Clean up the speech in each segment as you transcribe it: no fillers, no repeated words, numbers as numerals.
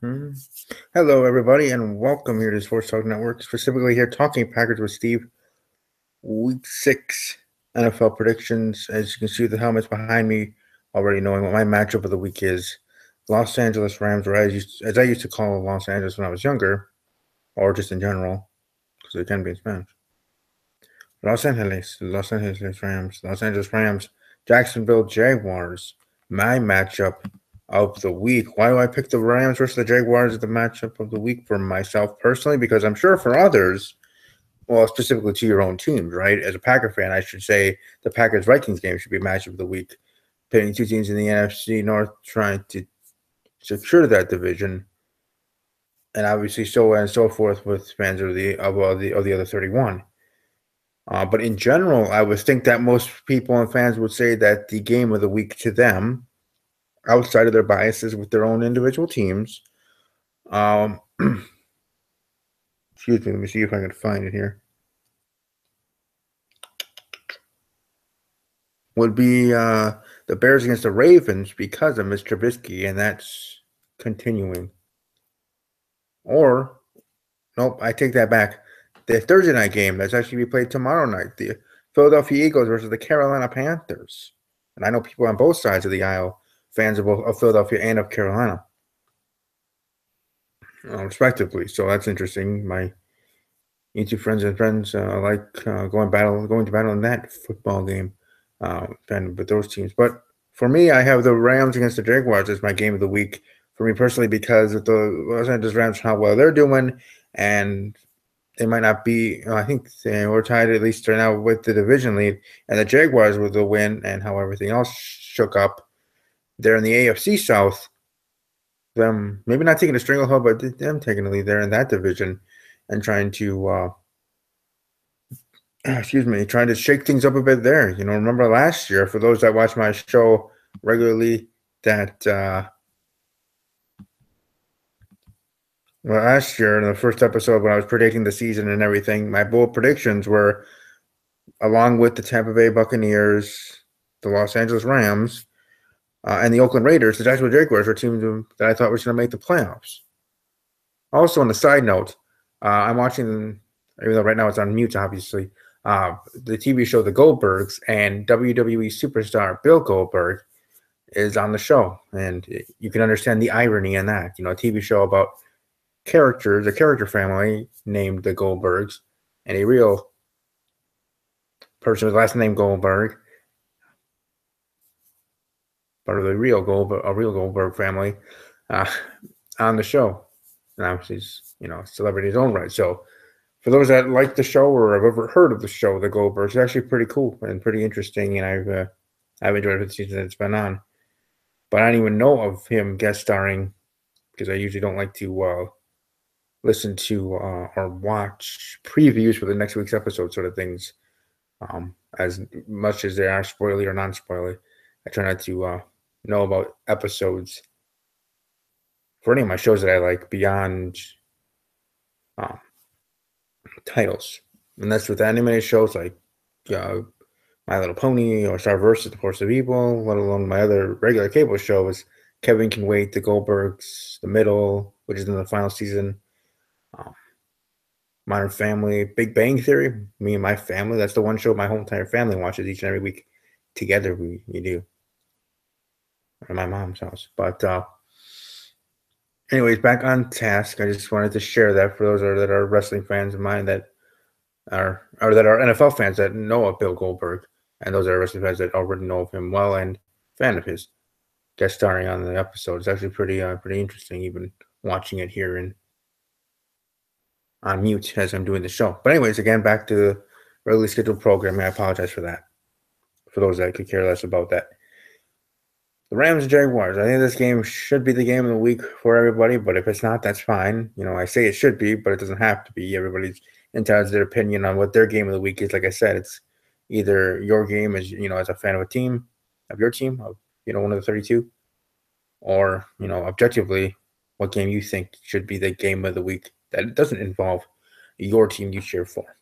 Mhm. Hello, everybody, and welcome here to Sports Talk Network. Specifically, here talking Packers with Steve. Week 6 NFL predictions. As you can see, the helmets behind me, already knowing what my matchup of the week is. Los Angeles Rams, or as I used to call Los Angeles when I was younger, or just in general, because it can be in Spanish. Los Angeles Rams, Los Angeles Rams, Jacksonville Jaguars. My matchup of the week. Why do I pick the Rams versus the Jaguars as the matchup of the week for myself personally? Because I'm sure for others, well, specifically to your own teams, right? As a Packer fan, I should say the Packers Vikings game should be matchup of the week. Pitting two teams in the NFC North trying to secure that division, and obviously so on and so forth with fans of the other 31. But in general, I would think that most people and fans would say that the game of the week to them, outside of their biases with their own individual teams, um, excuse me, let me see if I can find it here, would be the Bears against the Ravens because of Mr. Trubisky, and that's continuing. Or, nope, I take that back. The Thursday night game that's actually be played tomorrow night, the Philadelphia Eagles versus the Carolina Panthers. And I know people on both sides of the aisle, fans of both of Philadelphia and of Carolina, respectively. So that's interesting. My YouTube friends and friends like going to battle in that football game, with those teams. But for me, I have the Rams against the Jaguars as my game of the week. For me personally, because of the Los Angeles Rams, how well they're doing, and they might not be. I think we're tied at least right now with the division lead, and the Jaguars with the win and how everything else shook up. They're in the AFC South. Them maybe not taking a stranglehold, but them taking the lead there in that division and trying to excuse me, trying to shake things up a bit there. Remember last year, for those that watch my show regularly, that well, last year in the first episode when I was predicting the season and everything, my bold predictions were along with the Tampa Bay Buccaneers, the Los Angeles Rams, and the Oakland Raiders. The Jacksonville Jaguars were teams that I thought was going to make the playoffs. Also, on the side note, I'm watching, even though right now it's on mute, obviously, the TV show The Goldbergs, and WWE superstar Bill Goldberg is on the show. And you can understand the irony in that. A TV show about a character family named the Goldbergs, and a real person with last name Goldberg, part of a real Goldberg family, uh, on the show. And obviously, he's, celebrity in his own right. So, for those that like the show or have ever heard of the show, The Goldbergs, it's actually pretty cool and pretty interesting, and I've enjoyed the season that it's been on. But I don't even know of him guest starring because I usually don't like to listen to or watch previews for the next week's episode, sort of things. As much as they are spoilery or non-spoilery, I try not to know about episodes for any of my shows that I like beyond um, titles, and that's with animated shows like uh, My Little Pony or Star vs. The Force of Evil, let alone my other regular cable shows. Kevin Can Wait, The Goldbergs, The Middle, which is in the final season, um, Modern Family, Big Bang Theory. Me and my family, that's the one show my whole entire family watches each and every week together. We do at my mom's house. But anyways, back on task. I just wanted to share that for those that are wrestling fans of mine that that are NFL fans that know of Bill Goldberg, and those that are wrestling fans that already know of him well and fan of his guest starring on the episode. It's actually pretty interesting, even watching it here and on mute as I'm doing the show. But anyways, again, back to the regularly scheduled programming. I apologize for that. For those that could care less about that. The Rams and Jaguars. I think this game should be the game of the week for everybody, but if it's not, that's fine. I say it should be, but it doesn't have to be. Everybody's entitled to their opinion on what their game of the week is. Like I said, it's either your game as as a fan of a team, of your team, of one of the 32, or objectively, what game you think should be the game of the week that doesn't involve your team you cheer for.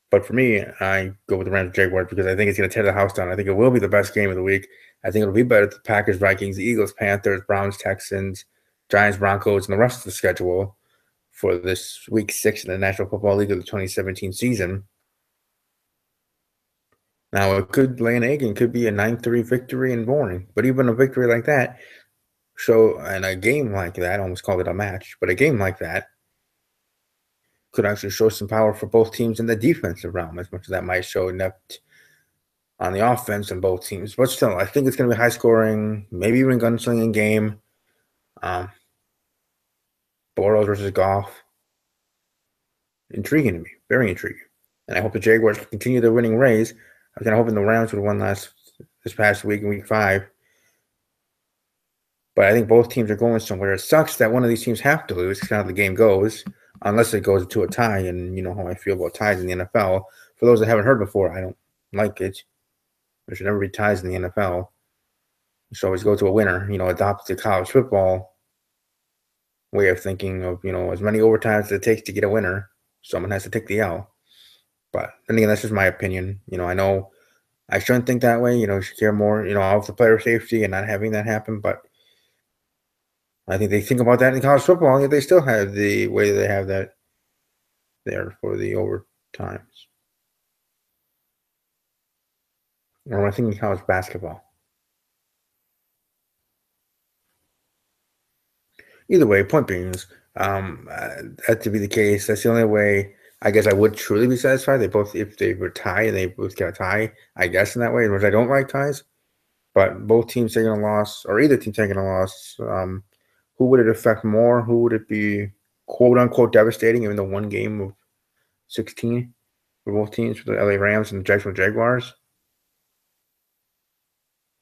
But for me, I go with the Rams Jaguars because I think it's going to tear the house down. I think it will be the best game of the week. I think it'll be better than the Packers, Vikings, Eagles, Panthers, Browns, Texans, Giants, Broncos, and the rest of the schedule for this week 6 in the National Football League of the 2017 season. Now, it could lay an egg and could be a 9-3 victory in boring, but even a victory like that, and a game like that, I almost called it a match, but a game like that could actually show some power for both teams in the defensive realm, as much as that might show inept on the offense in both teams. But still, I think it's going to be high scoring, maybe even a gunslinging game. Bortles versus Goff. Intriguing to me, very intriguing. And I hope the Jaguars can continue their winning ways. I was kind of hoping the Rams would have won this past week in week 5. But I think both teams are going somewhere. It sucks that one of these teams have to lose. It's kind of the game goes, unless it goes to a tie. And you know how I feel about ties in the NFL. For those that haven't heard before, I don't like it. There should never be ties in the NFL. You should always go to a winner. Adopt the college football way of thinking of, as many overtimes as it takes to get a winner. Someone has to take the L. But then again, that's just my opinion. I know I shouldn't think that way. You should care more, of the player safety and not having that happen. But I think they think about that in college football, and they still have the way they have that there for the overtimes. Or I think in college basketball. Either way, point being is, that to be the case, that's the only way I guess I would truly be satisfied. If they were tied and they both got a tie, I guess in that way, which I don't like ties. But both teams taking a loss, or either team taking a loss, who would it affect more? Who would it be, quote unquote, devastating? Even though one game of 16 for both teams, for the LA Rams and the Jacksonville Jaguars.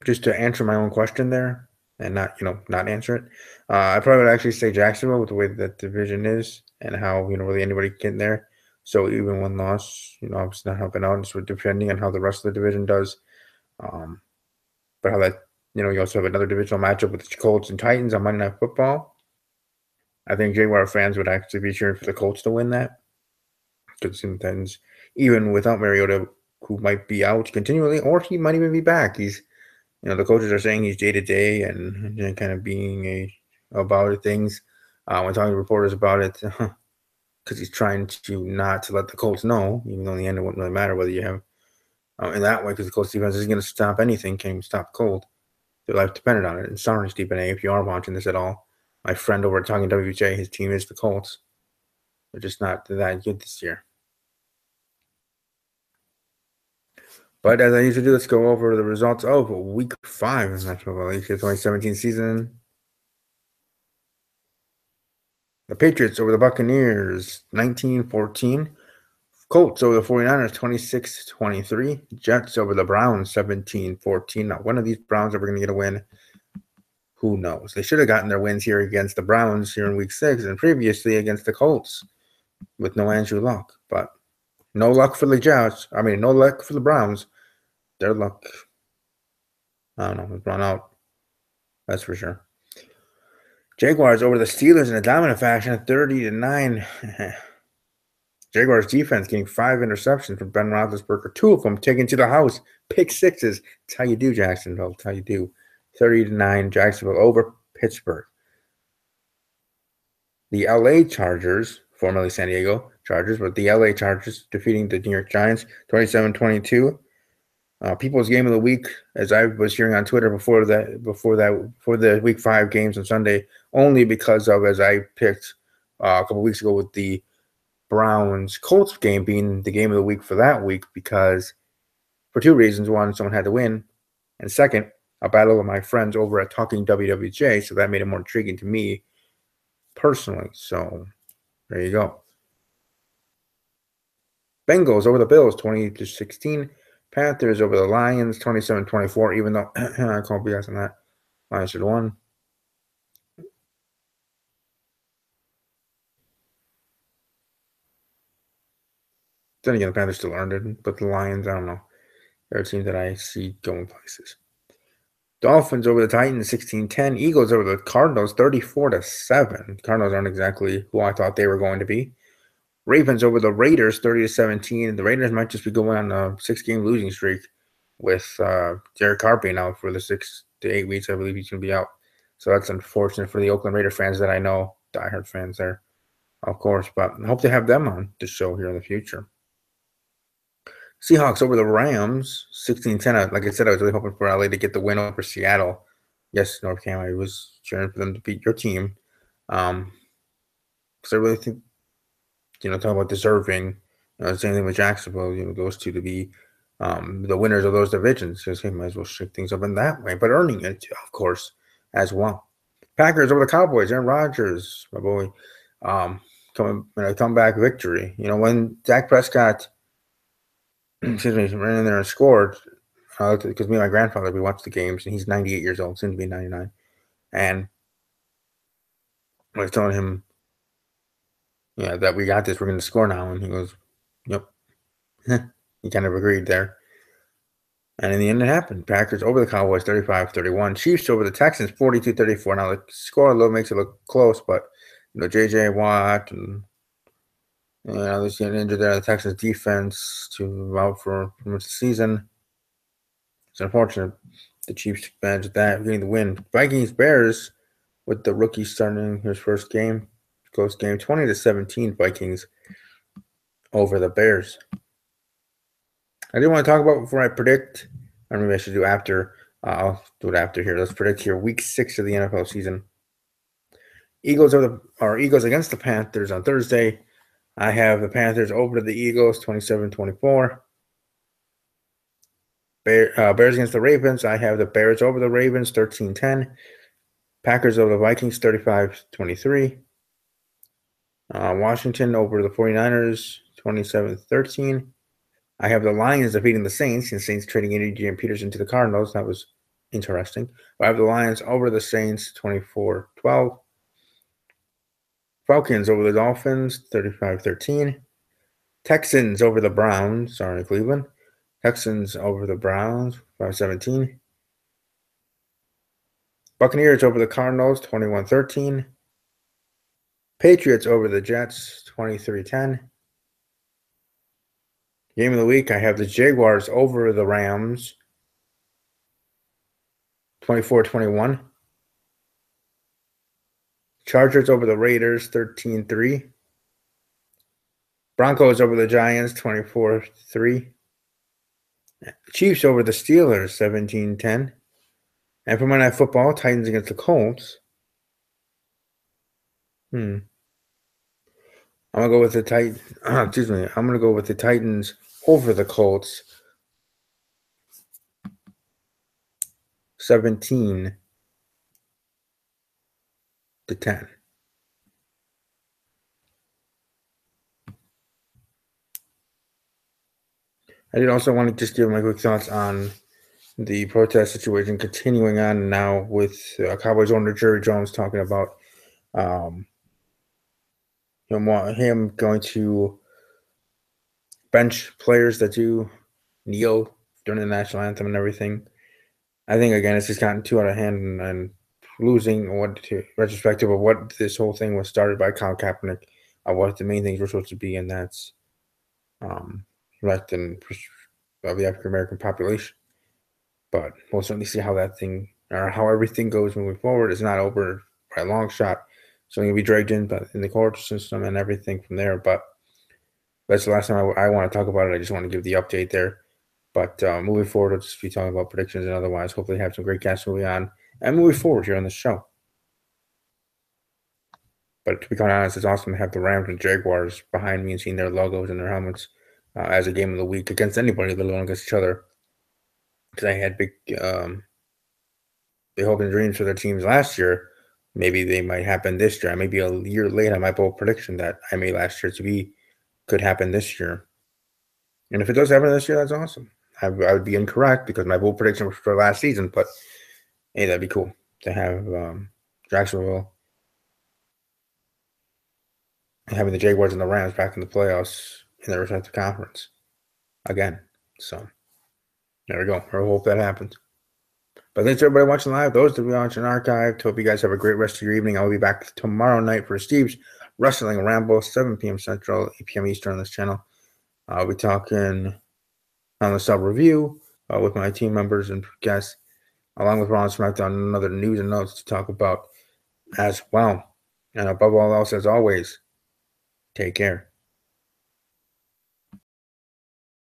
Just to answer my own question there, and not answer it. I probably would actually say Jacksonville with the way that division is and how, really anybody can get in there. So even one loss, obviously not helping out, and sort of depending on how the rest of the division does. But how that, you also have another divisional matchup with the Colts and Titans on Monday Night Football. I think Jaguar fans would actually be cheering for the Colts to win that. Because the Titans, even without Mariota, who might be out continually, or he might even be back. He's the coaches are saying he's day-to-day and kind of being about things. When talking to reporters about it, because he's trying to not to let the Colts know, even though in the end it wouldn't really matter whether you have in that way, because the Colts defense isn't going to stop anything, can't even stop cold. Their life depended on it. And sorry, Stephen A., if you are watching this at all, my friend over at Talking WJ, his team is the Colts. They're just not that good this year. But as I usually do, let's go over the results of Week 5 of the National Football League 2017 season. The Patriots over the Buccaneers, 19-14. Colts over the 49ers, 26-23. Jets over the Browns, 17-14. Now, when are these Browns ever going to get a win? Who knows? They should have gotten their wins here against the Browns here in Week 6 and previously against the Colts with no Andrew Luck. But no luck for the Jets. No luck for the Browns. Their luck, I don't know, has run out. That's for sure. Jaguars over the Steelers in a dominant fashion, 30-9. Jaguars defense getting 5 interceptions from Ben Roethlisberger, 2 of them taken to the house. Pick sixes. That's how you do, Jacksonville. That's how you do. 30-9, Jacksonville over Pittsburgh. The LA Chargers, formerly San Diego Chargers, but the LA Chargers defeating the New York Giants, 27-22. People's game of the week, as I was hearing on Twitter before the Week 5 games on Sunday, only because of, as I picked a couple weeks ago with the Browns-Colts game being the game of the week for that week, because for 2 reasons. One, someone had to win, and second, a battle with my friends over at Talking WWJ, so that made it more intriguing to me personally. So there you go. Bengals over the Bills, 20-16. Panthers over the Lions, 27-24, even though I call BS on that. Lions should have won. Then again, the Panthers still earned it, but the Lions, I don't know. They're a team that I see going places. Dolphins over the Titans, 16-10. Eagles over the Cardinals, 34-7. Cardinals aren't exactly who I thought they were going to be. Ravens over the Raiders, 30-17. The Raiders might just be going on a 6-game losing streak with Derek Carr being out for the 6 to 8 weeks. I believe he's going to be out. So that's unfortunate for the Oakland Raider fans that I know, diehard fans there, of course. But I hope to have them on the show here in the future. Seahawks over the Rams, 16-10. Like I said, I was really hoping for LA to get the win over Seattle. Yes, North Carolina, I was cheering for them to beat your team. Because I really think, talking about deserving, same thing with Jacksonville, those two to be the winners of those divisions. Because they might as well shake things up in that way, but earning it, of course, as well. Packers over the Cowboys, Aaron Rodgers, my boy, comeback victory. When Dak Prescott, excuse me, ran in there and scored, because me and my grandfather, we watched the games, and he's 98 years old, soon to be 99. And I was telling him, that we got this, we're going to score now. And he goes, yep. He kind of agreed there. And in the end, it happened. Packers over the Cowboys, 35-31. Chiefs over the Texans, 42-34. Now, the score a little makes it look close, but, J.J. Watt and, there's getting injured there. The Texans defense to out for pretty much the season. It's unfortunate. The Chiefs took advantage of that, getting the win. Vikings, Bears, with the rookie starting his first game. Close game, 20-17, Vikings over the Bears. I do want to talk about before I predict, or maybe I should do after. I'll do it after here. Let's predict here. Week 6 of the NFL season. Eagles against the Panthers on Thursday. I have the Panthers over the Eagles, 27-24. Bears against the Ravens. I have the Bears over the Ravens, 13-10. Packers over the Vikings, 35-23. Washington over the 49ers, 27-13. I have the Lions defeating the Saints, and Saints trading Adrian Peterson to the Cardinals. That was interesting. But I have the Lions over the Saints, 24-12. Falcons over the Dolphins, 35-13. Texans over the Browns. Sorry, Cleveland. Texans over the Browns, 5-17. Buccaneers over the Cardinals, 21-13. Patriots over the Jets, 23-10. Game of the week, I have the Jaguars over the Rams, 24-21. Chargers over the Raiders, 13-3. Broncos over the Giants, 24-3. Chiefs over the Steelers, 17-10. And for Monday Night Football, Titans against the Colts. I'm gonna go with the Titans. I'm gonna go with the Titans over the Colts. 17-10. I did also want to just give my quick thoughts on the protest situation continuing on now with Cowboys owner Jerry Jones talking about him going to bench players that do kneel during the national anthem and everything. I think, again, it's just gotten too out of hand and losing retrospective of what this whole thing was started by Colin Kaepernick, of what the main things were supposed to be, and that's electing of the African American population. But we'll certainly see how that thing, or how everything goes moving forward. It's not over by a long shot. So going to be dragged in the court system and everything from there. But that's the last time I want to talk about it. I just want to give the update there. But moving forward, we'll just be talking about predictions and otherwise. Hopefully have some great guests moving on and moving forward here on the show. But to be quite honest, it's awesome to have the Rams and Jaguars behind me and seeing their logos and their helmets as a game of the week against anybody, let alone against each other. Because I had big hope and dreams for their teams last year. Maybe they might happen this year. Maybe a year late, I might bold prediction that I made last year could happen this year. And if it does happen this year, that's awesome. I would be incorrect because my bold prediction was for last season. But hey, that'd be cool to have Jacksonville having the Jaguars and the Rams back in the playoffs in their respective conference again. So there we go. I hope that happens. But thanks to everybody watching live. Those that will be watching archived. Hope you guys have a great rest of your evening. I'll be back tomorrow night for Steve's Wrestling Ramble, 7 p.m. Central, 8 p.m. Eastern on this channel. I'll be talking on the sub review with my team members and guests. along with Raw and SmackDown, and other news and notes to talk about as well. And above all else, as always, take care.